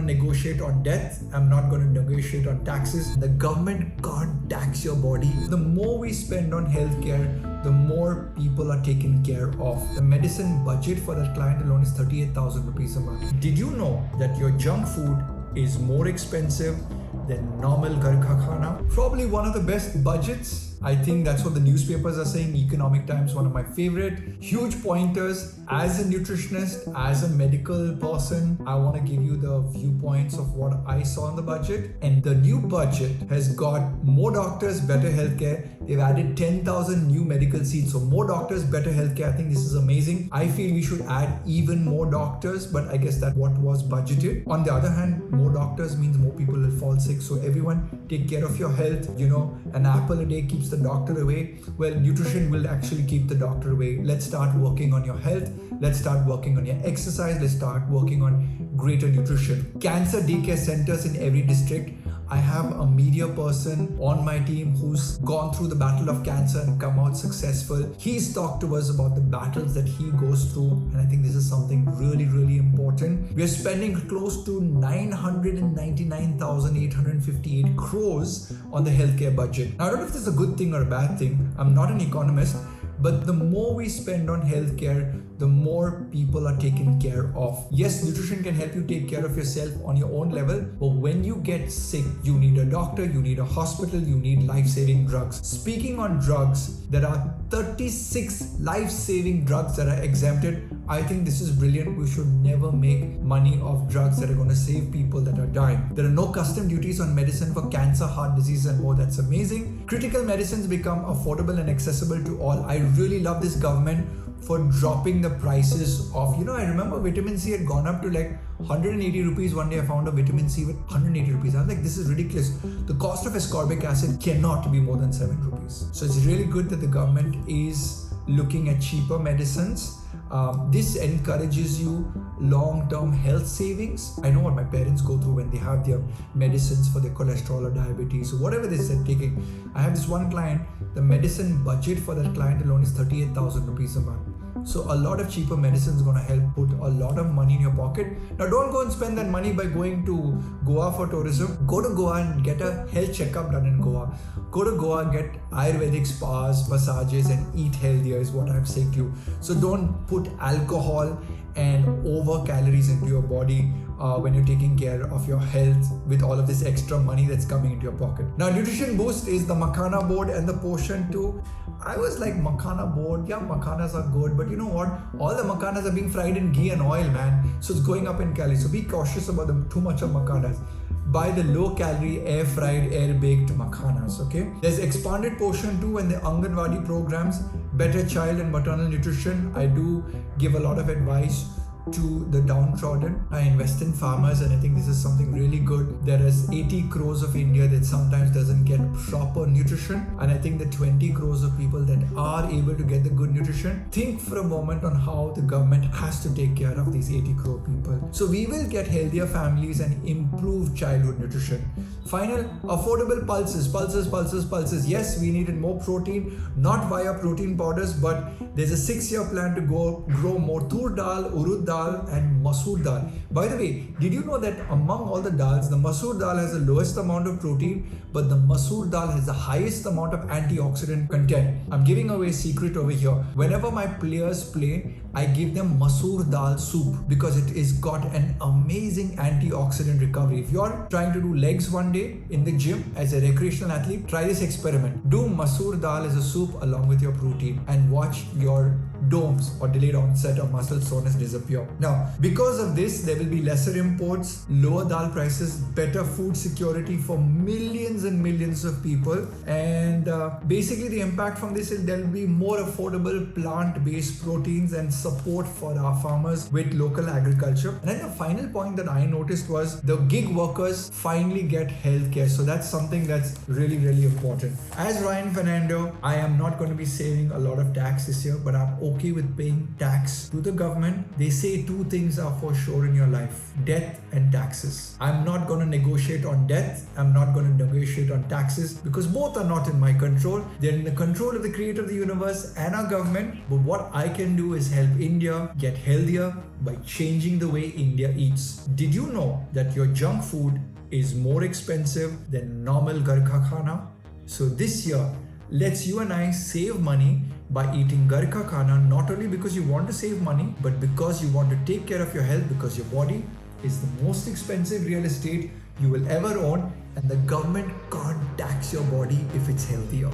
negotiate on death. I'm not going to negotiate on taxes. The government can't tax your body. The more we spend on healthcare, the more people are taken care of. The medicine budget for that client alone is 38,000 rupees a month. Did you know that your junk food is more expensive than normal ghar ka khana? Probably one of the best budgets. I think that's what the newspapers are saying. Economic Times, one of my favorite. Huge pointers. As a nutritionist, as a medical person, I want to give you the viewpoints of what I saw in the budget. And the new budget has got more doctors, better healthcare. They've added 10,000 new medical seats. So more doctors, better healthcare. I think this is amazing. I feel we should add even more doctors, but I guess that's what was budgeted. On the other hand, more doctors means more people will fall sick. So everyone take care of your health. You know, an apple a day keeps the doctor away. Well, nutrition will actually keep the doctor away. Let's start working on your health. Let's start working on your exercise. Let's start working on greater nutrition. Cancer daycare centers in every district. I have a media person on my team who's gone through the battle of cancer and come out successful. He's talked to us about the battles that he goes through, and I think this is something really, really important. We are spending close to 999,858 crores on the healthcare budget. Now, I don't know if this is a good thing or a bad thing. I'm not an economist, but the more we spend on healthcare, the more people are taken care of. Yes, nutrition can help you take care of yourself on your own level, but when you get sick, you need a doctor, you need a hospital, you need life-saving drugs. Speaking on drugs, there are 36 life-saving drugs that are exempted. I think this is brilliant. We should never make money off drugs that are going to save people that are dying. There are no custom duties on medicine for cancer, heart disease, and more. That's amazing. Critical medicines become affordable and accessible to all. I really love this government for dropping the prices of, I remember vitamin C had gone up to like 180 rupees. One day I found a vitamin C with 180 rupees. I was like, this is ridiculous. The cost of ascorbic acid cannot be more than 7 rupees. So it's really good that the government is looking at cheaper medicines. This encourages you long-term health savings. I know what my parents go through when they have their medicines for their cholesterol or diabetes or whatever they're taking. I have this one client, the medicine budget for that client alone is 38,000 rupees a month. So a lot of cheaper medicine is going to help put a lot of money in your pocket. Now don't go and spend that money by going to Goa for tourism. Go to Goa and get a health checkup done in Goa. Go to Goa and get Ayurvedic spas, massages, and eat healthier is what I'm saying to you. So don't put alcohol and over calories into your body when you're taking care of your health with all of this extra money that's coming into your pocket. Now, Nutrition Boost is the Makhana board and the portion too. I was like, Makhana board, yeah, Makhanas are good, but you know what? All the Makhanas are being fried in ghee and oil, man. So it's going up in calories. So be cautious about too much of Makhanas. Buy the low calorie, air fried, air baked Makhanas, okay? There's expanded portion too and the Anganwadi programs, better child and maternal nutrition. I do give a lot of advice to the downtrodden. I invest in farmers and I think this is something really good. There is 80 crores of India that sometimes doesn't get proper nutrition, and I think the 20 crores of people that are able to get the good nutrition. Think for a moment on how the government has to take care of these 80 crore people. So we will get healthier families and improve childhood nutrition. Final, affordable pulses. Yes, we needed more protein, not via protein powders, but there's a 6-year plan to grow more tur dal, urud dal, and masoor dal. By the way, did you know that among all the dals, the masoor dal has the lowest amount of protein, but the masoor dal has the highest amount of antioxidant content? I'm giving away a secret over here. Whenever my players play, I give them masoor dal soup because it is got an amazing antioxidant recovery. If you're trying to do legs one day in the gym as a recreational athlete, try this experiment. Do masoor dal as a soup along with your protein and watch your DOMS or delayed onset of muscle soreness disappear. Now, because of this, there will be lesser imports, lower dal prices, better food security for millions and millions of people. And basically the impact from this is there will be more affordable plant-based proteins and support for our farmers with local agriculture. And then the final point that I noticed was the gig workers finally get healthcare. So that's something that's really, really important. As Ryan Fernando, I am not going to be saving a lot of tax this year, but I'm okay with paying tax to the government, they say two things are for sure in your life: death and taxes. I'm not going to negotiate on death. I'm not going to negotiate on taxes because both are not in my control. They're in the control of the creator of the universe and our government. But what I can do is help India get healthier by changing the way India eats. Did you know that your junk food is more expensive than normal ghar ka khana? So this year, let's you and I save money by eating ghar ka khana, not only because you want to save money, but because you want to take care of your health, because your body is the most expensive real estate you will ever own, and the government can't tax your body if it's healthier.